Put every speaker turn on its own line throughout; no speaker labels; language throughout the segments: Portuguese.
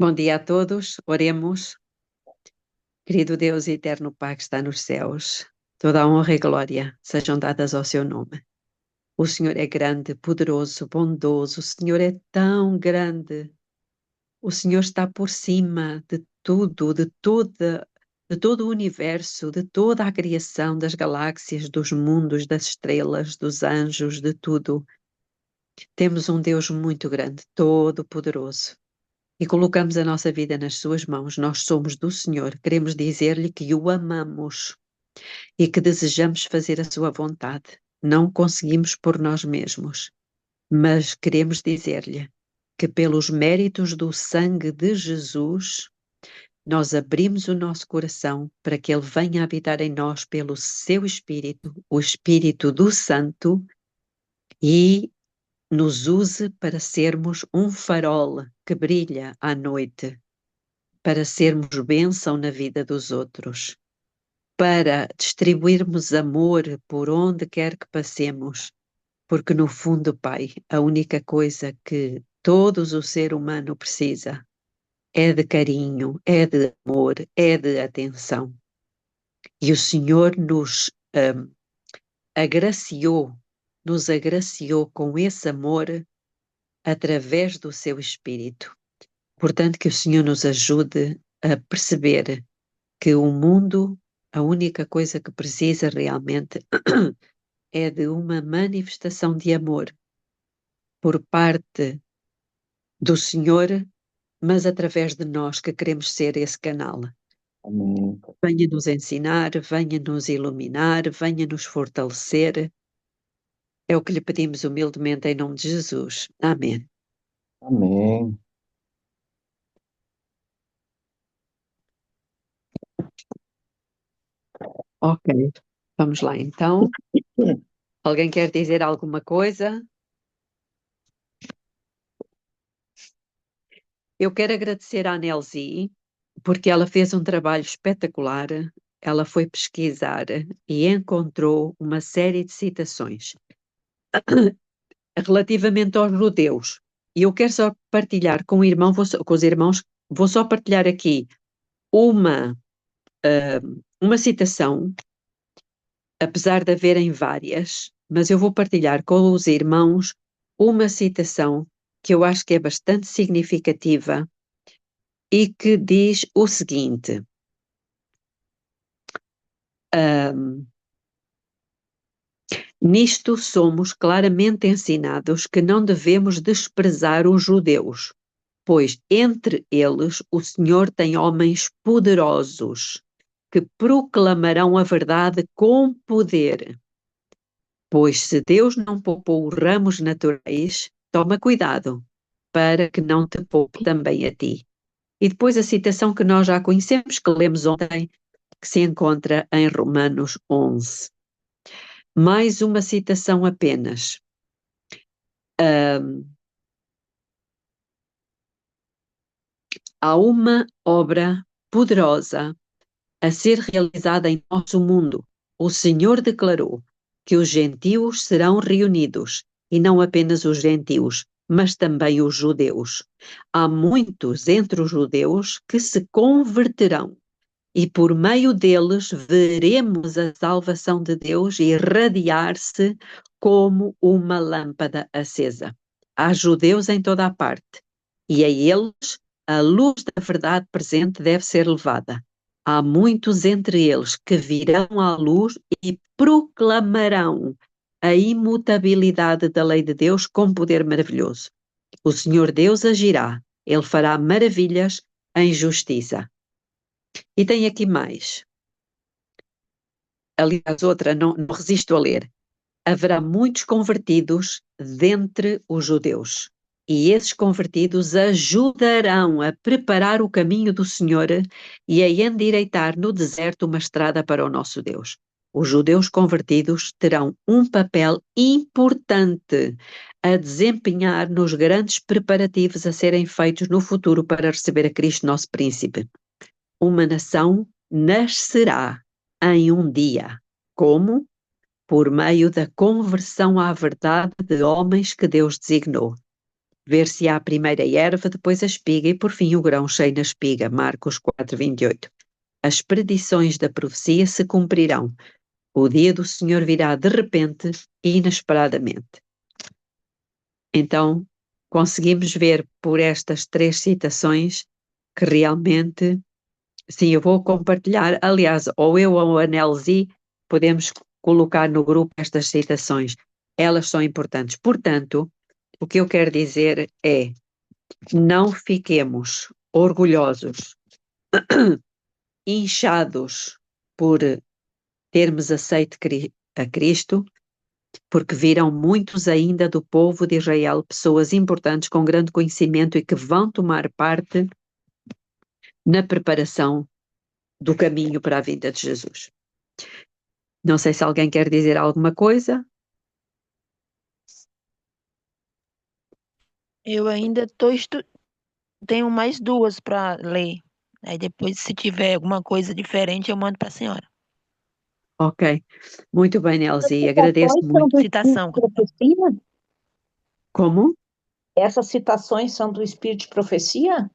Bom dia a todos, oremos. Querido Deus e eterno Pai que está nos céus, toda a honra e glória sejam dadas ao seu nome. O Senhor é grande, poderoso, bondoso, o Senhor é tão grande. O Senhor está por cima de tudo, de todo o universo, de toda a criação, das galáxias, dos mundos, das estrelas, dos anjos, de tudo. Temos um Deus muito grande, todo poderoso. E colocamos a nossa vida nas suas mãos. Nós somos do Senhor, queremos dizer-lhe que o amamos e que desejamos fazer a sua vontade. Não conseguimos por nós mesmos, mas queremos dizer-lhe que pelos méritos do sangue de Jesus, nós abrimos o nosso coração para que ele venha habitar em nós pelo seu Espírito, o Espírito do Santo, e nos use para sermos um farol que brilha à noite, para sermos bênção na vida dos outros, para distribuirmos amor por onde quer que passemos, porque no fundo, Pai, a única coisa que todos o ser humano precisa é de carinho, é de amor, é de atenção. E o Senhor agraciou, nos agraciou com esse amor através do seu Espírito. Portanto, que o Senhor nos ajude a perceber que o mundo, a única coisa que precisa realmente é de uma manifestação de amor por parte do Senhor, mas através de nós que queremos ser esse canal.
Amém.
Venha nos ensinar, venha nos iluminar, venha nos fortalecer. É o que lhe pedimos humildemente em nome de Jesus. Amém.
Amém.
Ok, vamos lá então. Alguém quer dizer alguma coisa? Eu quero agradecer à Nelzi, porque ela fez um trabalho espetacular. Ela foi pesquisar e encontrou uma série de citações relativamente aos judeus. E eu quero só partilhar com o irmão, com os irmãos, vou só partilhar aqui uma, uma citação, apesar de haverem várias, mas eu vou partilhar com os irmãos uma citação que eu acho que é bastante significativa e que diz o seguinte: nisto somos claramente ensinados que não devemos desprezar os judeus, pois entre eles o Senhor tem homens poderosos que proclamarão a verdade com poder. Pois se Deus não poupou os ramos naturais, toma cuidado para que não te poupe também a ti. E depois a citação que nós já conhecemos, que lemos ontem, que se encontra em Romanos 11. Mais uma citação apenas. Há uma obra poderosa a ser realizada em nosso mundo. O Senhor declarou que os gentios serão reunidos, e não apenas os gentios, mas também os judeus. Há muitos entre os judeus que se converterão, e por meio deles veremos a salvação de Deus irradiar-se como uma lâmpada acesa. Há judeus em toda a parte, e a eles a luz da verdade presente deve ser levada. Há muitos entre eles que virão à luz e proclamarão a imutabilidade da lei de Deus com poder maravilhoso. O Senhor Deus agirá, ele fará maravilhas em justiça. E tem aqui mais. Aliás, outra, não resisto a ler. Haverá muitos convertidos dentre os judeus, e esses convertidos ajudarão a preparar o caminho do Senhor e a endireitar no deserto uma estrada para o nosso Deus. Os judeus convertidos terão um papel importante a desempenhar nos grandes preparativos a serem feitos no futuro para receber a Cristo, nosso príncipe. Uma nação nascerá em um dia. Como? Por meio da conversão à verdade de homens que Deus designou. ver se há a primeira erva, depois a espiga e por fim o grão cheio na espiga. Marcos 4:28. As predições da profecia se cumprirão. O dia do Senhor virá de repente e inesperadamente. Então, conseguimos ver por estas 3 citações que realmente, sim, eu vou compartilhar, aliás, ou eu ou a Nelzi podemos colocar no grupo estas citações. Elas são importantes. Portanto, o que eu quero dizer é, não fiquemos orgulhosos, inchados por termos aceito a Cristo, porque virão muitos ainda do povo de Israel, pessoas importantes com grande conhecimento e que vão tomar parte na preparação do caminho para a vinda de Jesus. Não sei se alguém quer dizer alguma coisa.
Eu ainda tenho mais 2 para ler. Aí depois, se tiver alguma coisa diferente, eu mando para a senhora.
Ok, muito bem, Nelzi,
Essas
agradeço
citações são
muito.
do
Citação.
Espírito de Profecia?
Como?
Essas citações são do Espírito de Profecia?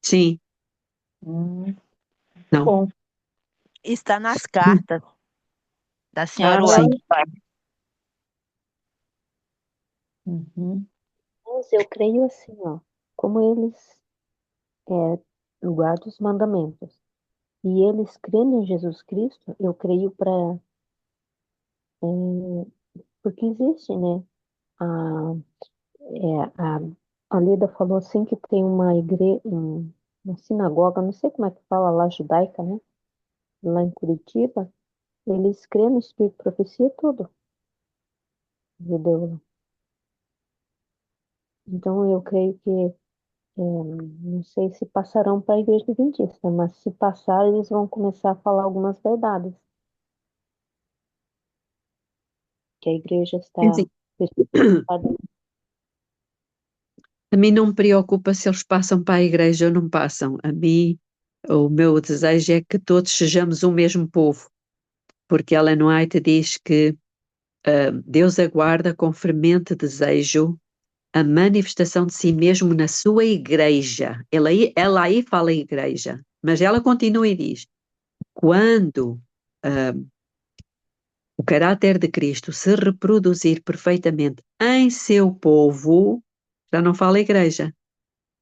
Sim, não.
Bom.
Está nas cartas da senhora
sim.
White.
Uhum.
Mas eu creio assim, ó, como eles guardam os mandamentos e eles creem em Jesus Cristo, eu creio porque existe, né? A, a Leda falou assim que tem uma igreja, uma sinagoga, não sei como é que fala lá, judaica, né? Lá em Curitiba, eles creem no Espírito de Profecia tudo, entendeu? Então eu creio que não sei se passarão para a igreja adventista, mas se passar, eles vão começar a falar algumas verdades. Que a igreja está
Sim. A mim não me preocupa se eles passam para a igreja ou não passam. A mim, o meu desejo é que todos sejamos o mesmo povo, porque Ellen White diz que Deus aguarda com fremente desejo a manifestação de si mesmo na sua igreja. Ela aí fala igreja, mas ela continua e diz, quando o caráter de Cristo se reproduzir perfeitamente em seu povo, já não fala igreja,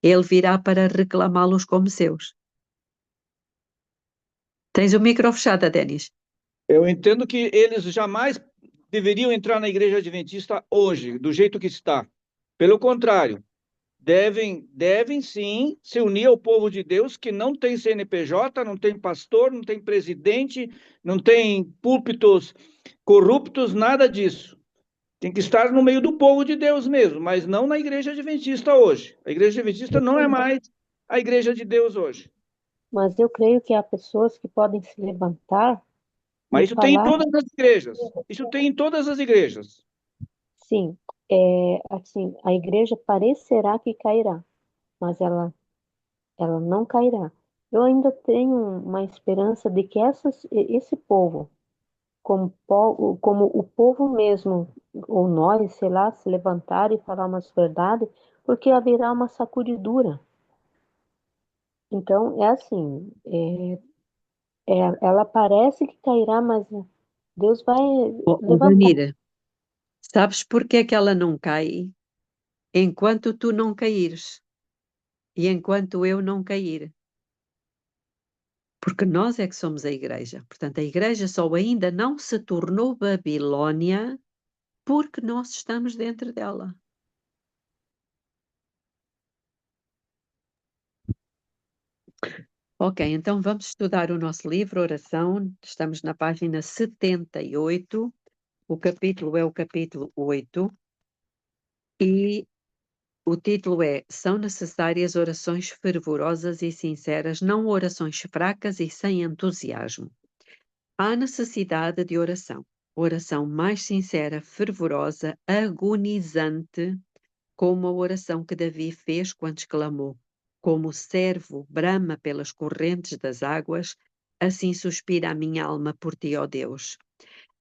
ele virá para reclamá-los como seus. Tens o micro fechado, Denis.
Eu entendo que eles jamais deveriam entrar na igreja adventista hoje, do jeito que está. Pelo contrário, devem sim se unir ao povo de Deus, que não tem CNPJ, não tem pastor, não tem presidente, não tem púlpitos corruptos, nada disso. Tem que estar no meio do povo de Deus mesmo, mas não na igreja adventista hoje. A igreja adventista não é mais a igreja de Deus hoje.
Mas eu creio que há pessoas que podem se levantar
Mas
e
isso tem em
falar,
todas as igrejas. Isso tem em todas as igrejas.
sim, assim, a igreja parecerá que cairá, mas ela não cairá. Eu ainda tenho uma esperança de que esse povo, como o povo mesmo, ou nós, sei lá, se levantar e falar umas verdades, porque haverá uma sacudidura. Então, é assim, ela parece que cairá, mas Deus vai levantar.
Danira, sabes porque é que ela não cai? Enquanto tu não caíres e enquanto eu não cair. Porque nós é que somos a igreja. Portanto, a igreja só ainda não se tornou Babilónia porque nós estamos dentro dela. Ok, então vamos estudar o nosso livro, Oração. Estamos na página 78. O capítulo é o capítulo 8. E o título é São necessárias orações fervorosas e sinceras, não orações fracas e sem entusiasmo. Há necessidade de oração. Oração mais sincera, fervorosa, agonizante, como a oração que Davi fez quando exclamou: Como o servo brama pelas correntes das águas, assim suspira a minha alma por ti, ó Deus.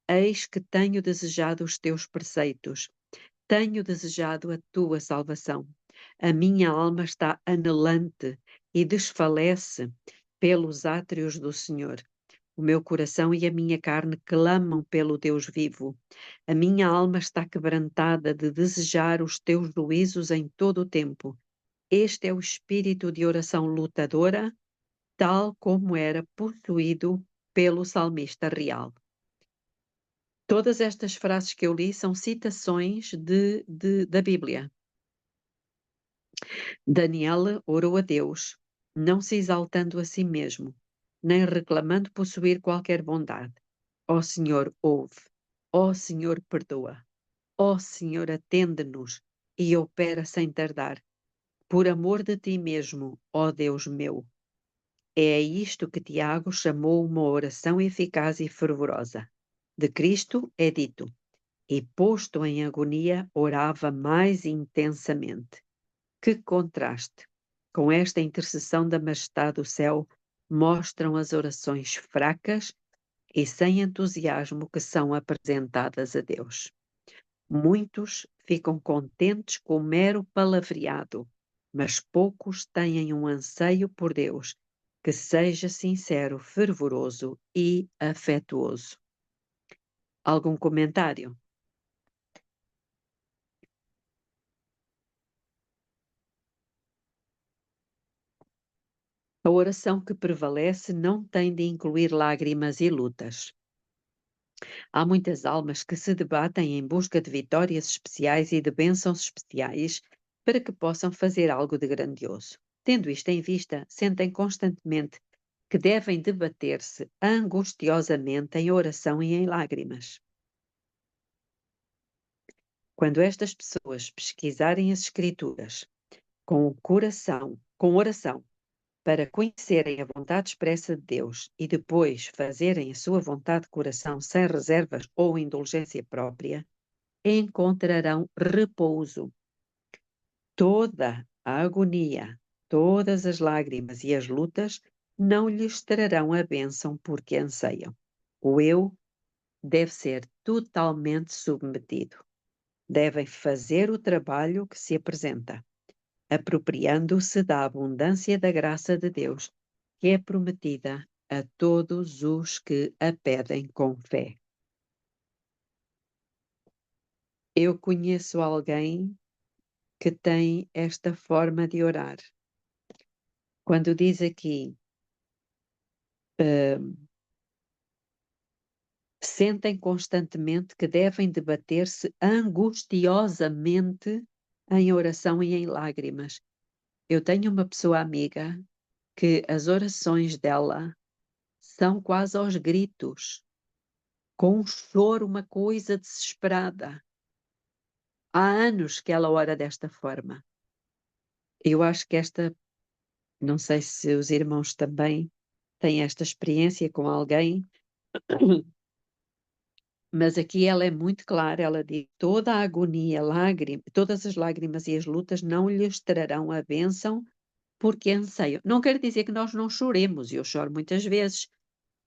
Eis que tenho desejado os teus preceitos. Tenho desejado a tua salvação. A minha alma está anelante e desfalece pelos átrios do Senhor. O meu coração e a minha carne clamam pelo Deus vivo. A minha alma está quebrantada de desejar os teus juízos em todo o tempo. Este é o espírito de oração lutadora, tal como era possuído pelo salmista real. Todas estas frases que eu li são citações da Bíblia. Daniel orou a Deus, não se exaltando a si mesmo, nem reclamando possuir qualquer bondade. Ó Senhor, ouve. Ó Senhor, perdoa. Ó Senhor, atende-nos e opera sem tardar. Por amor de ti mesmo, ó Deus meu. É a isto que Tiago chamou uma oração eficaz e fervorosa. De Cristo é dito, e posto em agonia, orava mais intensamente. Que contraste! Com esta intercessão da majestade do céu, mostram as orações fracas e sem entusiasmo que são apresentadas a Deus. Muitos ficam contentes com o mero palavreado, mas poucos têm um anseio por Deus que seja sincero, fervoroso e afetuoso. Algum comentário? A oração que prevalece não tem de incluir lágrimas e lutas. Há muitas almas que se debatem em busca de vitórias especiais e de bênçãos especiais para que possam fazer algo de grandioso. Tendo isto em vista, sentem constantemente que devem debater-se angustiosamente em oração e em lágrimas. Quando estas pessoas pesquisarem as Escrituras com oração, para conhecerem a vontade expressa de Deus e depois fazerem a sua vontade de coração sem reservas ou indulgência própria, encontrarão repouso. Toda a agonia, todas as lágrimas e as lutas não lhes trarão a bênção porque anseiam. O eu deve ser totalmente submetido. Devem fazer o trabalho que se apresenta, apropriando-se da abundância da graça de Deus, que é prometida a todos os que a pedem com fé. Eu conheço alguém que tem esta forma de orar. Quando diz aqui, sentem constantemente que devem debater-se angustiosamente em oração e em lágrimas. Eu tenho uma pessoa amiga que as orações dela são quase aos gritos, com um choro, uma coisa desesperada. Há anos que ela ora desta forma. Eu acho que não sei se os irmãos também têm esta experiência com alguém, mas aqui ela é muito clara, ela diz, toda a agonia, todas as lágrimas e as lutas não lhes trarão a bênção porque anseiam. Não quer dizer que nós não choremos, eu choro muitas vezes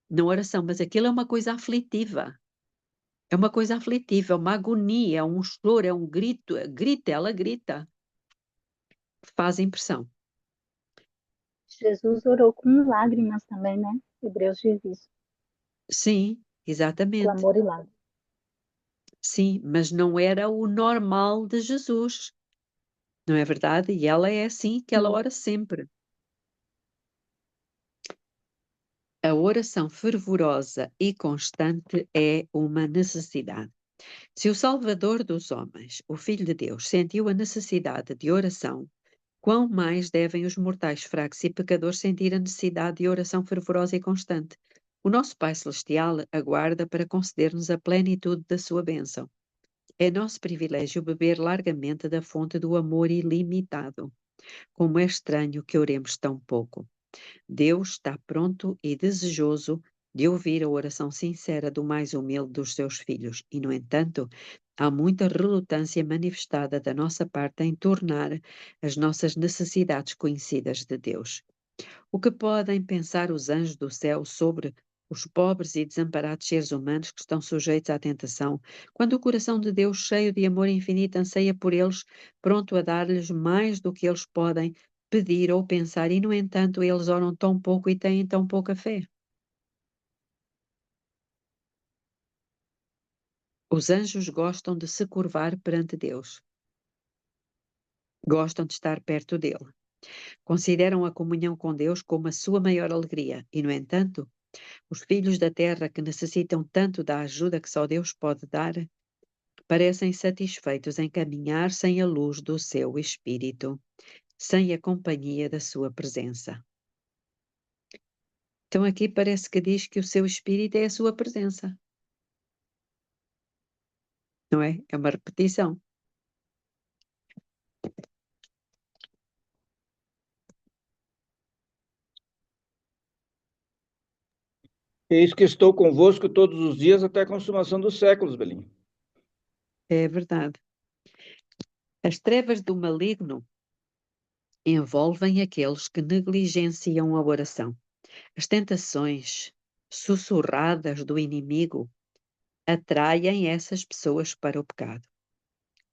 na oração, mas aquilo é uma coisa aflitiva. É uma coisa aflitiva, é uma agonia, é um choro, é um grito, ela grita. Faz impressão.
Jesus orou com lágrimas também, né? Hebreus diz isso.
Sim, exatamente.
Clamor e lágrimas.
Sim, mas não era o normal de Jesus. Não é verdade? E ela é assim que ela ora sempre. A oração fervorosa e constante é uma necessidade. Se o Salvador dos homens, o Filho de Deus, sentiu a necessidade de oração, quão mais devem os mortais fracos e pecadores sentir a necessidade de oração fervorosa e constante? O nosso Pai Celestial aguarda para conceder-nos a plenitude da sua bênção. É nosso privilégio beber largamente da fonte do amor ilimitado. Como é estranho que oremos tão pouco. Deus está pronto e desejoso de ouvir a oração sincera do mais humilde dos seus filhos e, no entanto, há muita relutância manifestada da nossa parte em tornar as nossas necessidades conhecidas de Deus. O que podem pensar os anjos do céu sobre os pobres e desamparados seres humanos que estão sujeitos à tentação, quando o coração de Deus, cheio de amor infinito, anseia por eles, pronto a dar-lhes mais do que eles podem pedir ou pensar, e, no entanto, eles oram tão pouco e têm tão pouca fé. Os anjos gostam de se curvar perante Deus. Gostam de estar perto dele. Consideram a comunhão com Deus como a sua maior alegria e, no entanto, os filhos da terra que necessitam tanto da ajuda que só Deus pode dar, parecem satisfeitos em caminhar sem a luz do seu espírito, sem a companhia da sua presença. Então aqui parece que diz que o seu espírito é a sua presença. Não é? É uma repetição.
Eis que estou convosco todos os dias até a consumação dos séculos, Belinha.
É verdade. As trevas do maligno envolvem aqueles que negligenciam a oração. As tentações sussurradas do inimigo atraem essas pessoas para o pecado.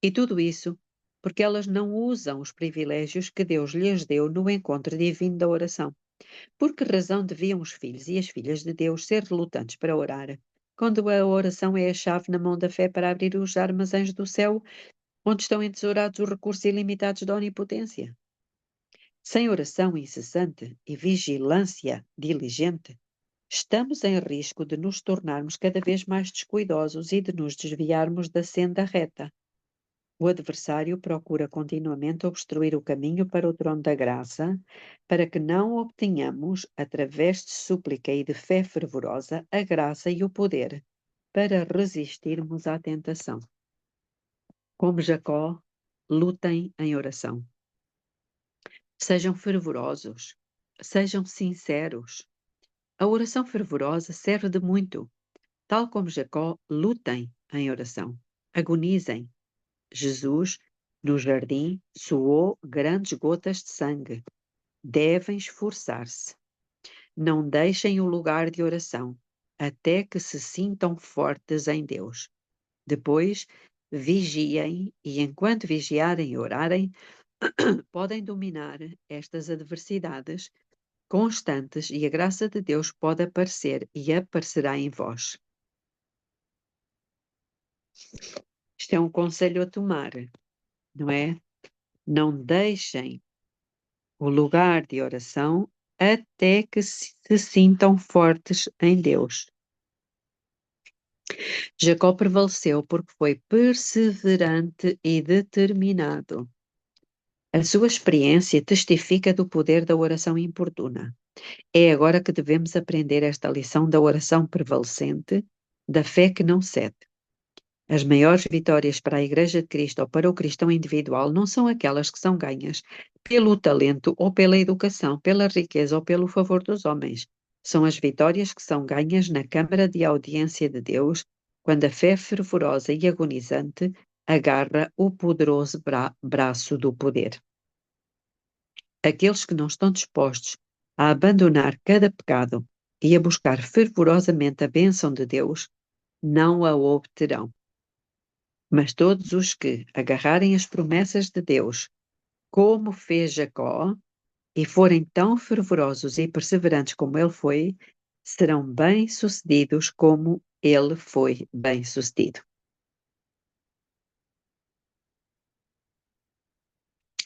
E tudo isso porque elas não usam os privilégios que Deus lhes deu no encontro divino da oração. Por que razão deviam os filhos e as filhas de Deus ser relutantes para orar, quando a oração é a chave na mão da fé para abrir os armazéns do céu, onde estão entesourados os recursos ilimitados da onipotência? Sem oração incessante e vigilância diligente, estamos em risco de nos tornarmos cada vez mais descuidosos e de nos desviarmos da senda reta. O adversário procura continuamente obstruir o caminho para o trono da graça, para que não obtenhamos, através de súplica e de fé fervorosa, a graça e o poder para resistirmos à tentação. Como Jacó, lutem em oração. Sejam fervorosos, sejam sinceros. A oração fervorosa serve de muito. Tal como Jacó, lutem em oração. Agonizem. Jesus, no jardim, suou grandes gotas de sangue. Devem esforçar-se. Não deixem o lugar de oração, até que se sintam fortes em Deus. Depois, vigiem e, enquanto vigiarem e orarem, podem dominar estas adversidades constantes e a graça de Deus pode aparecer e aparecerá em vós. Isto é um conselho a tomar, não é? Não deixem o lugar de oração até que se sintam fortes em Deus. Jacó prevaleceu porque foi perseverante e determinado. A sua experiência testifica do poder da oração importuna. É agora que devemos aprender esta lição da oração prevalecente, da fé que não cede. As maiores vitórias para a Igreja de Cristo ou para o cristão individual não são aquelas que são ganhas pelo talento ou pela educação, pela riqueza ou pelo favor dos homens. São as vitórias que são ganhas na Câmara de Audiência de Deus, quando a fé fervorosa e agonizante agarra o poderoso braço do poder. Aqueles que não estão dispostos a abandonar cada pecado e a buscar fervorosamente a bênção de Deus, não a obterão. Mas todos os que agarrarem as promessas de Deus, como fez Jacó, e forem tão fervorosos e perseverantes como ele foi, serão bem-sucedidos como ele foi bem-sucedido.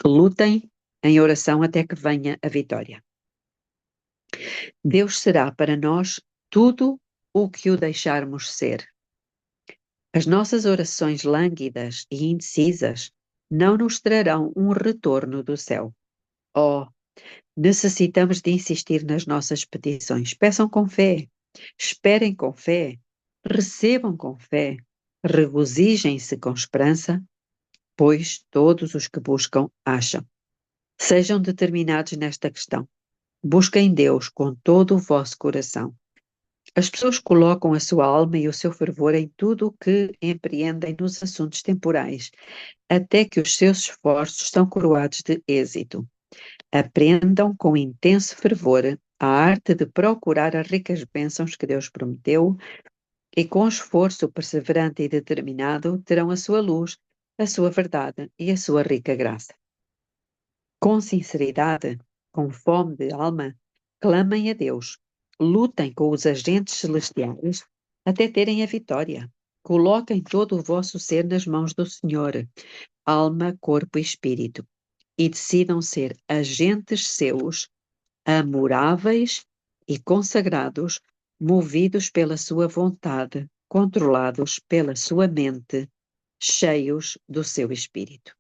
Lutem em oração até que venha a vitória. Deus será para nós tudo o que o deixarmos ser. As nossas orações lânguidas e indecisas não nos trarão um retorno do céu. Oh, necessitamos de insistir nas nossas petições. Peçam com fé, esperem com fé, recebam com fé, regozijem-se com esperança, pois todos os que buscam acham. Sejam determinados nesta questão. Busquem Deus com todo o vosso coração. As pessoas colocam a sua alma e o seu fervor em tudo o que empreendem nos assuntos temporais, até que os seus esforços são coroados de êxito. Aprendam com intenso fervor a arte de procurar as ricas bênçãos que Deus prometeu, e com esforço perseverante e determinado terão a sua luz, a sua verdade e a sua rica graça. Com sinceridade, com fome de alma, clamem a Deus, lutem com os agentes celestiais até terem a vitória. Coloquem todo o vosso ser nas mãos do Senhor, alma, corpo e espírito, e decidam ser agentes seus, amoráveis e consagrados, movidos pela sua vontade, controlados pela sua mente, cheios do seu espírito.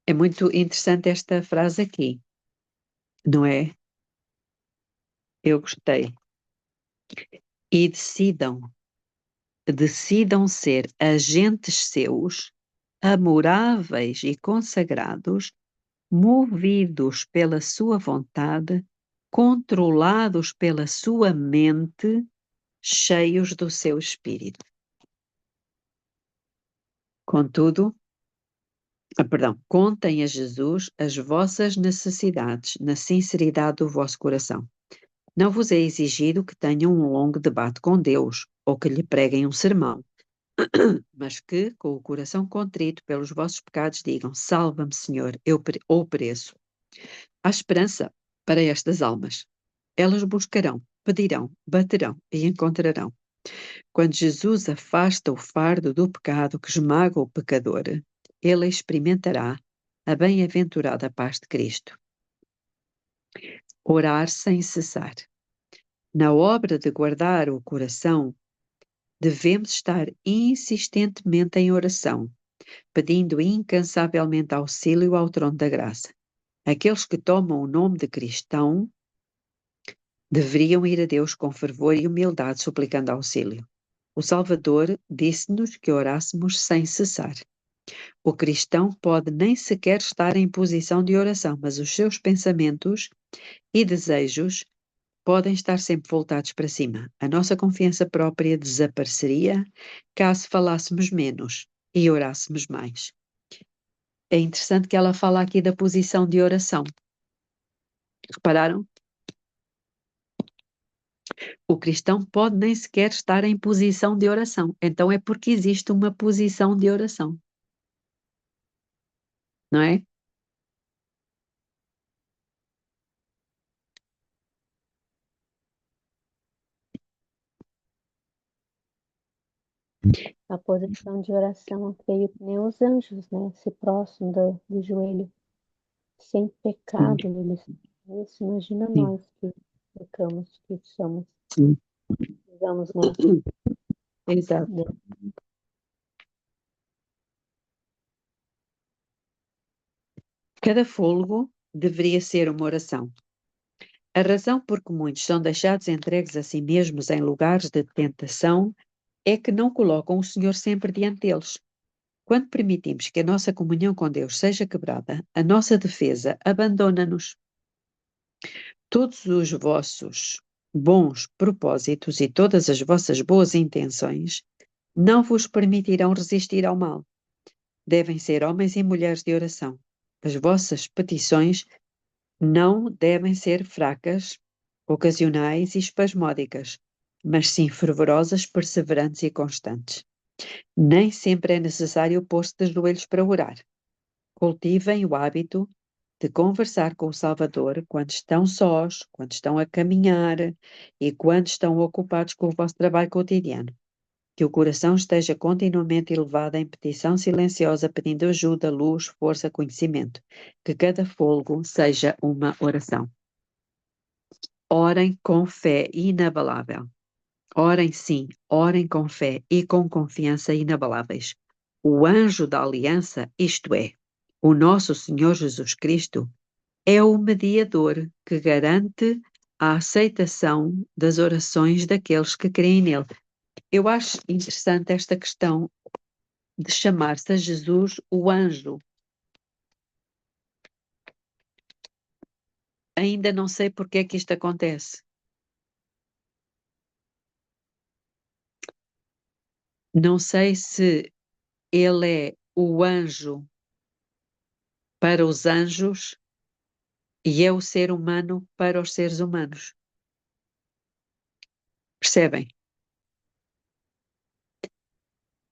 É muito interessante esta frase aqui, não é? Eu gostei. E decidam ser agentes seus, amoráveis e consagrados, movidos pela sua vontade, controlados pela sua mente, cheios do seu espírito. Contudo, contem a Jesus as vossas necessidades na sinceridade do vosso coração. Não vos é exigido que tenham um longo debate com Deus ou que lhe preguem um sermão, mas que, com o coração contrito pelos vossos pecados, digam: salva-me, Senhor, eu pereço. Há esperança para estas almas. Elas buscarão, pedirão, baterão e encontrarão. Quando Jesus afasta o fardo do pecado que esmaga o pecador, ele experimentará a bem-aventurada paz de Cristo. Orar sem cessar. Na obra de guardar o coração, devemos estar insistentemente em oração, pedindo incansavelmente auxílio ao trono da graça. Aqueles que tomam o nome de cristão deveriam ir a Deus com fervor e humildade, suplicando auxílio. O Salvador disse-nos que orássemos sem cessar. O cristão pode nem sequer estar em posição de oração, mas os seus pensamentos e desejos podem estar sempre voltados para cima. A nossa confiança própria desapareceria caso falássemos menos e orássemos mais. É interessante que ela fala aqui da posição de oração. Repararam? O cristão pode nem sequer estar em posição de oração. Então é porque existe uma posição de oração. Não é?
A posição de oração, creio que nem os anjos, né? Se próximo do joelho, sem pecado, eles. Isso, imagina
Sim.
nós que pecamos, que somos,
Sim.
digamos, né?
Exato. Cada fôlego deveria ser uma oração. A razão por que muitos são deixados entregues a si mesmos em lugares de tentação é que não colocam o Senhor sempre diante deles. Quando permitimos que a nossa comunhão com Deus seja quebrada, a nossa defesa abandona-nos. Todos os vossos bons propósitos e todas as vossas boas intenções não vos permitirão resistir ao mal. Devem ser homens e mulheres de oração. As vossas petições não devem ser fracas, ocasionais e espasmódicas, mas sim fervorosas, perseverantes e constantes. Nem sempre é necessário pôr-se de joelhos para orar. Cultivem o hábito de conversar com o Salvador quando estão sós, quando estão a caminhar e quando estão ocupados com o vosso trabalho cotidiano. Que o coração esteja continuamente elevado em petição silenciosa, pedindo ajuda, luz, força, conhecimento. Que cada fôlego seja uma oração. Orem com fé inabalável. Orem sim, orem com fé e com confiança inabaláveis. O anjo da aliança, isto é, o nosso Senhor Jesus Cristo, é o mediador que garante a aceitação das orações daqueles que creem nele. Eu acho interessante esta questão de chamar-se a Jesus o anjo. Ainda não sei porque é que isto acontece. Não sei se ele é o anjo para os anjos e é o ser humano para os seres humanos. Percebem?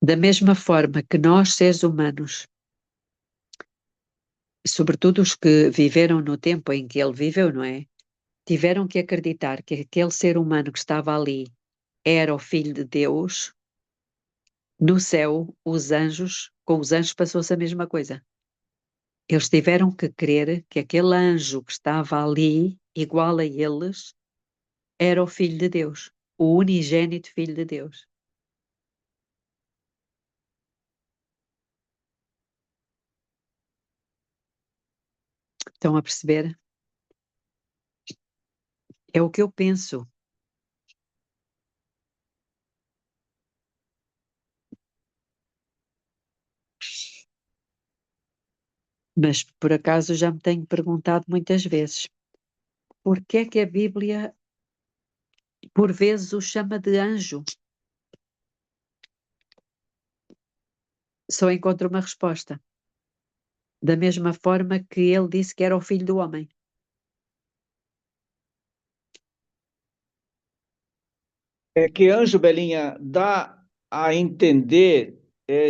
Da mesma forma que nós, seres humanos, sobretudo os que viveram no tempo em que ele viveu, não é? Tiveram que acreditar que aquele ser humano que estava ali era o Filho de Deus. No céu, com os anjos passou-se a mesma coisa. Eles tiveram que crer que aquele anjo que estava ali, igual a eles, era o Filho de Deus, o unigênito Filho de Deus. Estão a perceber? É o que eu penso. Mas, por acaso, já me tenho perguntado muitas vezes, por que é que a Bíblia, por vezes, o chama de anjo? Só encontro uma resposta. Da mesma forma que ele disse que era o Filho do Homem.
É que anjo, Belinha, dá a entender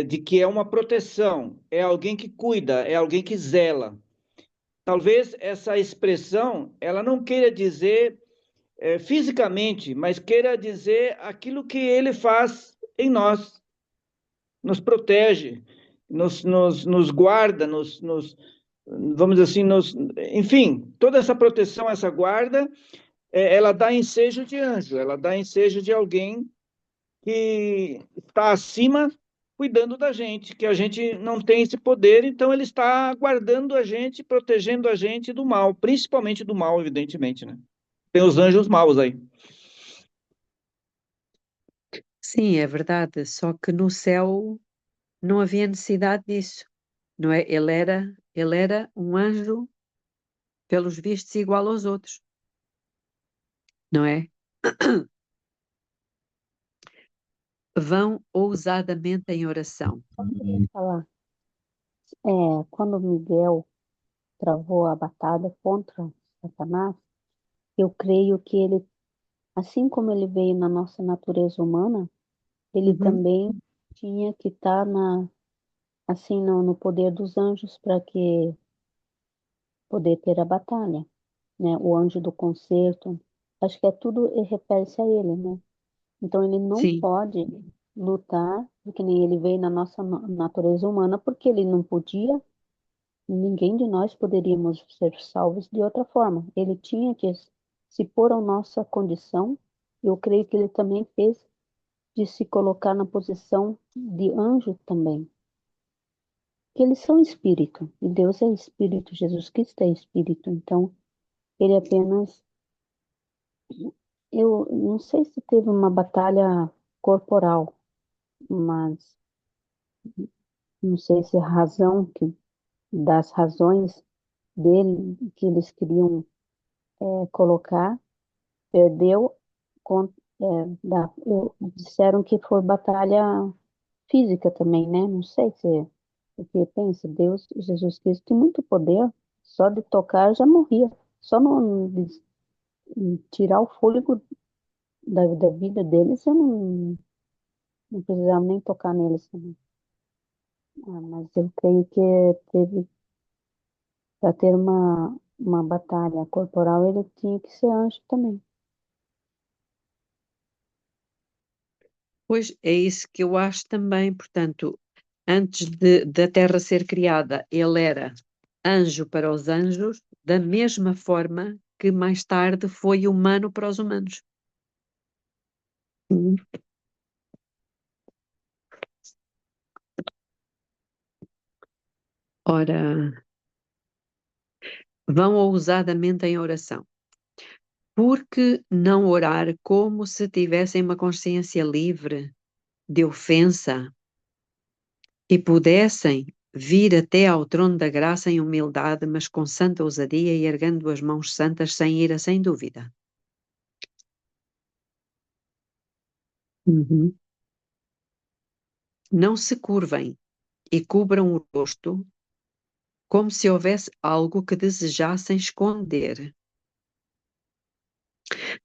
de que é uma proteção, é alguém que cuida, é alguém que zela. Talvez essa expressão, ela não queira dizer fisicamente, mas queira dizer aquilo que ele faz em nós, nos protege, nos guarda, vamos dizer assim, enfim, toda essa proteção, essa guarda, ela dá ensejo de anjo, ela dá ensejo de alguém que está acima cuidando da gente, que a gente não tem esse poder, então ele está guardando a gente, protegendo a gente do mal, principalmente do mal, evidentemente, né? Tem os anjos maus aí.
Sim, é verdade, só que no céu não havia necessidade disso, não é? Ele era um anjo, pelos vistos, igual aos outros, não é? Vão ousadamente em oração.
Falar. Quando Miguel travou a batalha contra Satanás, eu creio que ele, assim como ele veio na nossa natureza humana, ele
Uhum.
também tinha que estar assim, no poder dos anjos para que poder ter a batalha, né? O anjo do concerto, acho que é tudo refere-se a ele, né? Então ele não
Sim,
pode lutar, porque nem ele veio na nossa natureza humana, porque ele não podia, ninguém de nós poderíamos ser salvos de outra forma. Ele tinha que se pôr à nossa condição. Eu creio que ele também fez de se colocar na posição de anjo também. Que eles são espírito, e Deus é espírito, Jesus Cristo é espírito. Então, ele apenas, eu não sei se teve uma batalha corporal, mas não sei se a razão das razões dele que eles queriam colocar perdeu. con- Disseram que foi batalha física também, né? Não sei se porque pensa, Deus, Jesus Cristo tem muito poder, só de tocar já morria, só não de tirar o fôlego da vida deles, eu não precisava nem tocar neles também. Mas eu creio que teve, para ter uma batalha corporal, ele tinha que ser anjo também.
pois é isso que eu acho também. Portanto, antes da Terra ser criada, ele era anjo para os anjos, da mesma forma que mais tarde foi humano para os humanos. Uhum. Ora, vão ousadamente em oração. Porque não orar como se tivessem uma consciência livre de ofensa e pudessem vir até ao trono da graça em humildade, mas com santa ousadia e erguendo as mãos santas sem ira, sem dúvida. Uhum. Não se curvem e cubram o rosto como se houvesse algo que desejassem esconder.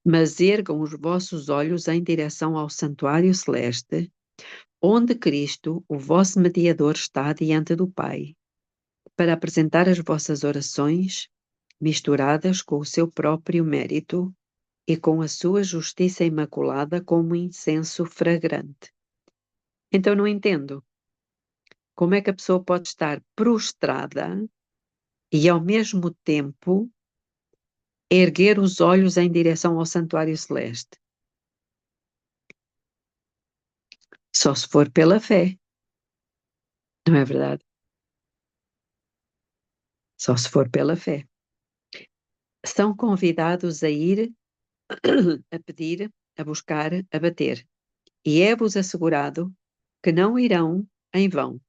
Mas ergam os vossos olhos em direção ao santuário celeste, onde Cristo, o vosso mediador, está diante do Pai, para apresentar as vossas orações, misturadas com o seu próprio mérito e com a sua justiça imaculada como incenso fragrante. Então não entendo. Como é que a pessoa pode estar prostrada e ao mesmo tempo erguer os olhos em direção ao santuário celeste? Só se for pela fé, não é verdade? Só se for pela fé. São convidados a ir, a pedir, a buscar, a bater. E é-vos assegurado que não irão em vão.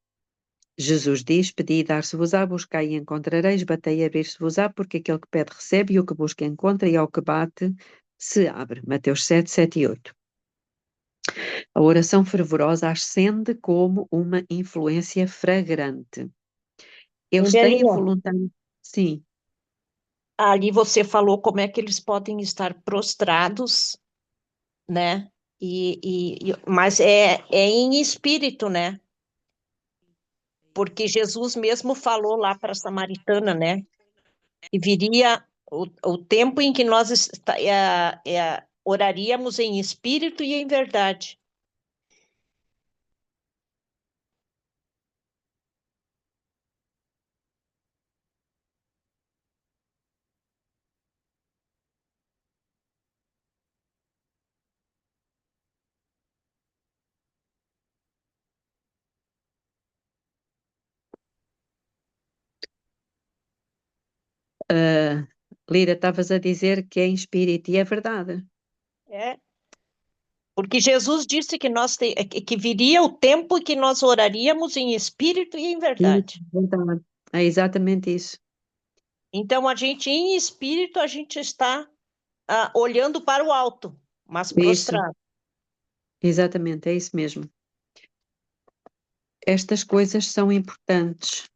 Jesus diz: pedi, dar-se-vos-á, buscai e encontrareis, batei, abrir-se-vos-á, porque aquele que pede recebe, e o que busca encontra, e ao que bate se abre. Mateus 7, 7 e 8. A oração fervorosa ascende como uma influência fragrante. Eles têm
Belinha,
voluntário. Sim,
ali você falou como é que eles podem estar prostrados, né? Mas é em espírito, né? Porque Jesus mesmo falou lá para a samaritana, né? Que viria o tempo em que nós oraríamos em espírito e em verdade.
Lira, estavas a dizer que é em espírito, e é verdade.
É, porque Jesus disse que que viria o tempo em que nós oraríamos em espírito e em
E
verdade.
verdade. É exatamente isso.
Então, em espírito, a gente está olhando para o alto, mas
Isso,
prostrado.
exatamente, é isso mesmo. Estas coisas são importantes.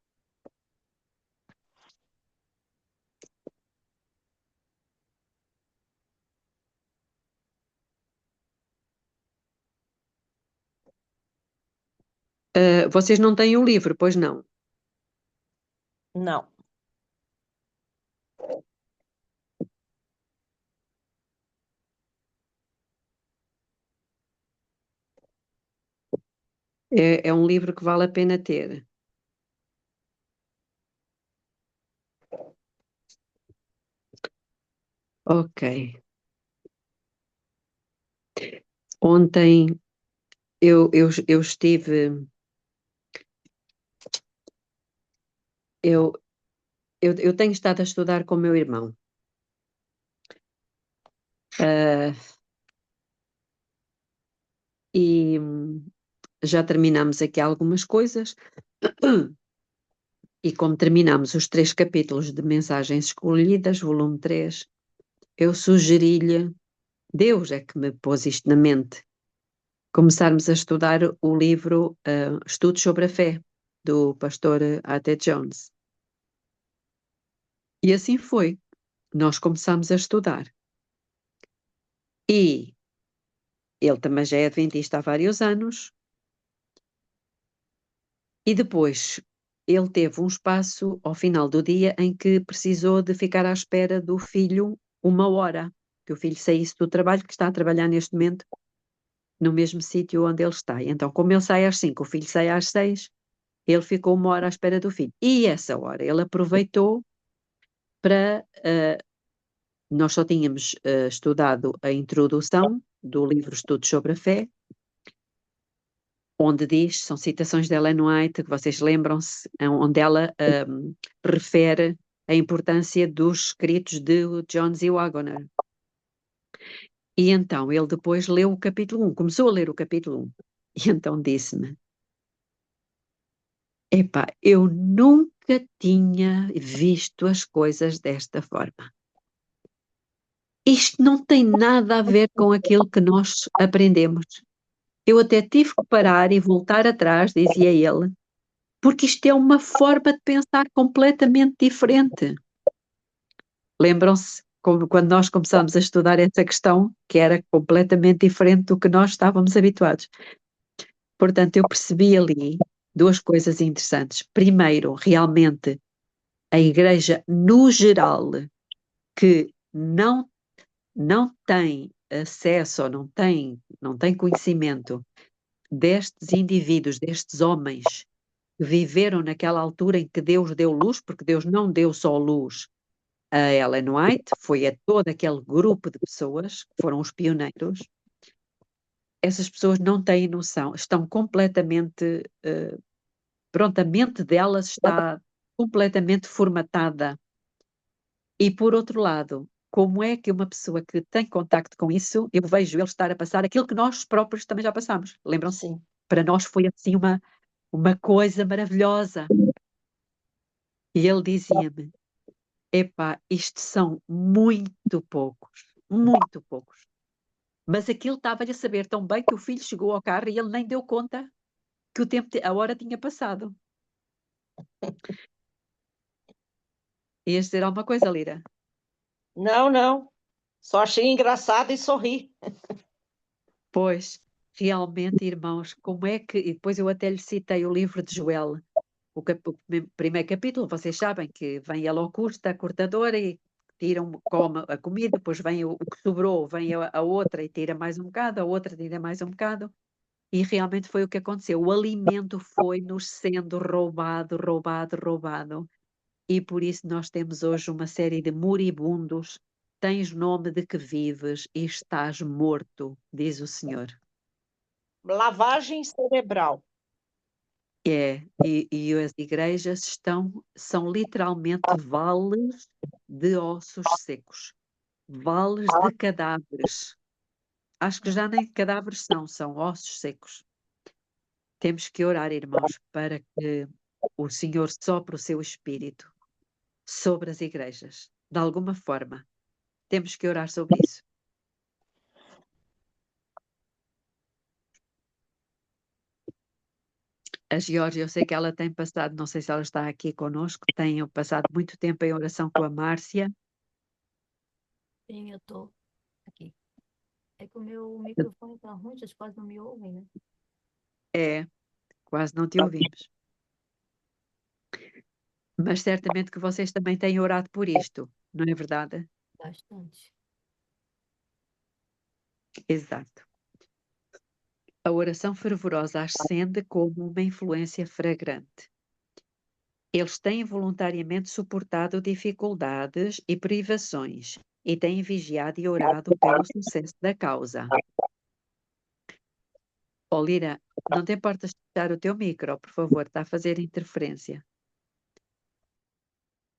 Vocês não têm o livro, pois não?
Não,
É um livro que vale a pena ter. Ok. Ontem eu estive. Eu, eu tenho estado a estudar com o meu irmão. Ah, e já terminamos aqui algumas coisas. E como terminamos os 3 capítulos de Mensagens Escolhidas, volume 3, eu sugeri-lhe, Deus é que me pôs isto na mente, começarmos a estudar o livro Estudos sobre a Fé, do pastor A.T. Jones. E assim foi. Nós começamos a estudar. E ele também já é adventista há vários anos. E depois ele teve um espaço ao final do dia em que precisou de ficar à espera do filho 1 hora, que o filho saísse do trabalho, que está a trabalhar neste momento no mesmo sítio onde ele está. E então, como ele sai às 5, o filho sai às 6, ele ficou 1 hora à espera do filho. E essa hora ele aproveitou para... nós só tínhamos estudado a introdução do livro Estudos sobre a Fé, onde diz, são citações de Ellen White, que vocês lembram-se, onde ela refere a importância dos escritos de John Z. Waggoner. E então ele depois leu o capítulo 1, começou a ler o capítulo 1, e então disse-me, epá, eu nunca tinha visto as coisas desta forma. Isto não tem nada a ver com aquilo que nós aprendemos. Eu até tive que parar e voltar atrás, dizia ele, porque isto é uma forma de pensar completamente diferente. Lembram-se quando nós começámos a estudar essa questão, que era completamente diferente do que nós estávamos habituados. Portanto, eu percebi ali duas coisas interessantes. Primeiro, realmente, a Igreja, no geral, que não tem acesso ou não tem conhecimento destes indivíduos, destes homens que viveram naquela altura em que Deus deu luz, porque Deus não deu só luz a Ellen White, foi a todo aquele grupo de pessoas que foram os pioneiros. Essas pessoas não têm noção, estão completamente, pronto, a mente delas está completamente formatada. E por outro lado, como é que uma pessoa que tem contacto com isso, eu vejo ele estar a passar aquilo que nós próprios também já passamos, lembram-se?
Sim.
Para nós foi assim uma coisa maravilhosa. E ele dizia-me, epá, isto são muito poucos, muito poucos. Mas aquilo estava-lhe a saber tão bem que o filho chegou ao carro e ele nem deu conta que o tempo, a hora tinha passado. Ias dizer alguma coisa, Lira?
Não, não. Só achei engraçado e sorri.
Pois, realmente, irmãos, como é que... E depois eu até lhe citei o livro de Joel, o primeiro capítulo, vocês sabem que vem a locusta, a cortadora e tiram, come a comida, depois vem o que sobrou, vem a outra e tira mais um bocado, a outra tira mais um bocado. E realmente foi o que aconteceu. O alimento foi-nos sendo roubado, roubado, roubado. E por isso nós temos hoje uma série de moribundos. Tens nome de que vives e estás morto, diz o Senhor.
Lavagem cerebral.
E as igrejas são literalmente vales de ossos secos, vales de cadáveres. Acho que já nem cadáveres são ossos secos. Temos que orar, irmãos, para que o Senhor sopre o seu espírito sobre as igrejas, de alguma forma. Temos que orar sobre isso. A Geórgia, eu sei que ela tem passado, não sei se ela está aqui conosco, tem passado muito tempo em oração com a Márcia.
Sim, eu estou aqui. É que o meu microfone está ruim, vocês quase não me ouvem, né?
É, quase não te ouvimos. Mas certamente que vocês também têm orado por isto, não é verdade?
Bastante.
Exato. A oração fervorosa ascende como uma influência fragrante. Eles têm voluntariamente suportado dificuldades e privações e têm vigiado e orado pelo sucesso da causa. Oh, Lira, não te importas de fechar o teu micro, por favor, está a fazer interferência.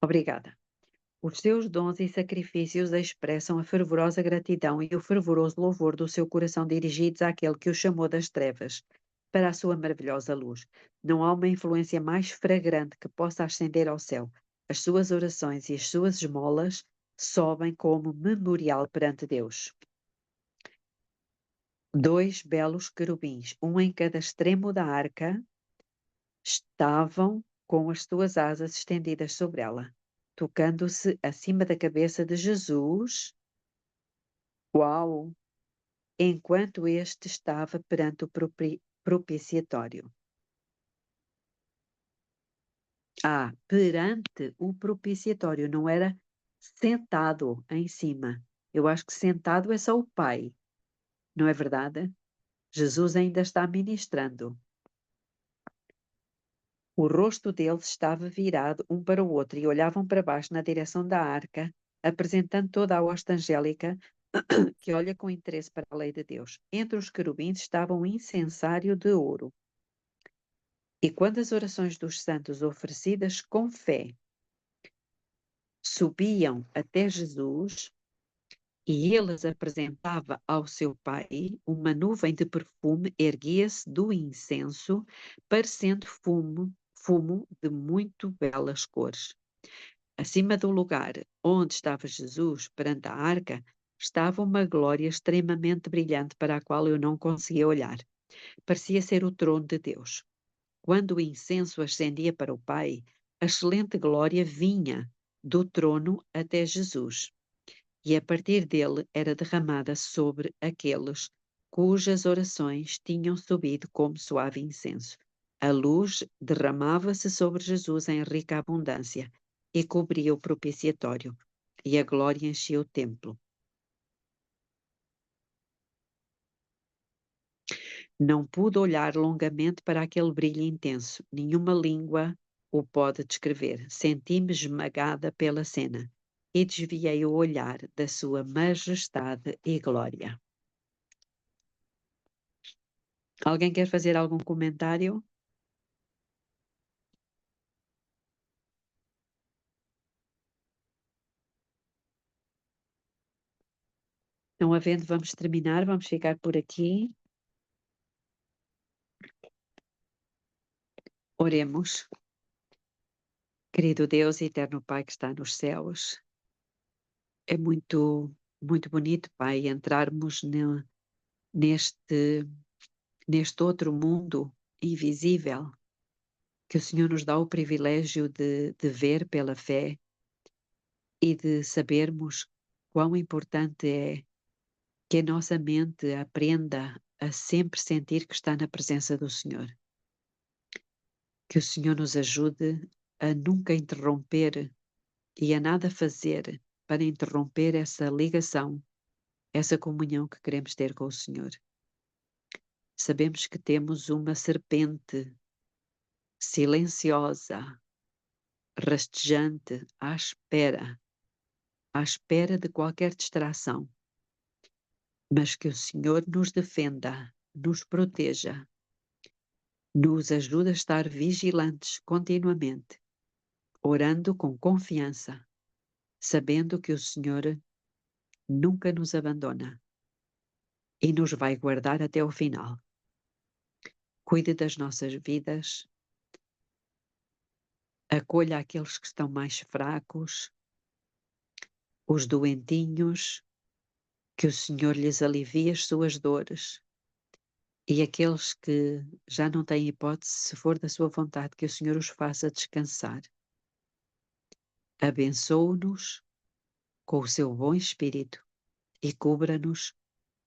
Obrigada. Os seus dons e sacrifícios expressam a fervorosa gratidão e o fervoroso louvor do seu coração dirigidos àquele que o chamou das trevas para a sua maravilhosa luz. Não há uma influência mais fragrante que possa ascender ao céu. As suas orações e as suas esmolas sobem como memorial perante Deus. 2 belos querubins, um em cada extremo da arca, estavam com as suas asas estendidas sobre ela, tocando-se acima da cabeça de Jesus. Uau! Enquanto este estava perante o propiciatório. Perante o propiciatório, não era sentado em cima. Eu acho que sentado é só o Pai, não é verdade? Jesus ainda está ministrando. O rosto deles estava virado um para o outro e olhavam para baixo na direção da arca, apresentando toda a hoste angélica que olha com interesse para a lei de Deus. Entre os querubins estava um incensário de ouro. E quando as orações dos santos oferecidas com fé subiam até Jesus e ele as apresentava ao seu Pai, uma nuvem de perfume erguia-se do incenso, parecendo fumo de muito belas cores. Acima do lugar onde estava Jesus, perante a arca, estava uma glória extremamente brilhante para a qual eu não conseguia olhar. Parecia ser o trono de Deus. quando o incenso ascendia para o Pai, a excelente glória vinha do trono até Jesus, e a partir dele era derramada sobre aqueles cujas orações tinham subido como suave incenso. A luz derramava-se sobre Jesus em rica abundância e cobria o propiciatório, e a glória enchia o templo. Não pude olhar longamente para aquele brilho intenso. Nenhuma língua o pode descrever. Senti-me esmagada pela cena e desviei o olhar da sua majestade e glória. Alguém quer fazer algum comentário? Não havendo, vamos terminar, vamos ficar por aqui. Oremos. Querido Deus, eterno Pai que está nos céus, é muito bonito, Pai, entrarmos neste outro mundo invisível que o Senhor nos dá o privilégio de ver pela fé e de sabermos quão importante é que a nossa mente aprenda a sempre sentir que está na presença do Senhor. Que o Senhor nos ajude a nunca interromper e a nada fazer para interromper essa ligação, essa comunhão que queremos ter com o Senhor. Sabemos que temos uma serpente silenciosa, rastejante, à espera de qualquer distração, mas que o Senhor nos defenda, nos proteja, nos ajude a estar vigilantes continuamente, orando com confiança, sabendo que o Senhor nunca nos abandona e nos vai guardar até o final. Cuide das nossas vidas, acolha aqueles que estão mais fracos, os doentinhos, que o Senhor lhes alivie as suas dores, e aqueles que já não têm hipótese, se for da sua vontade, que o Senhor os faça descansar. Abençoe-nos com o seu bom espírito e cubra-nos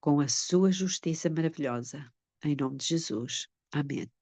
com a sua justiça maravilhosa. Em nome de Jesus. Amém.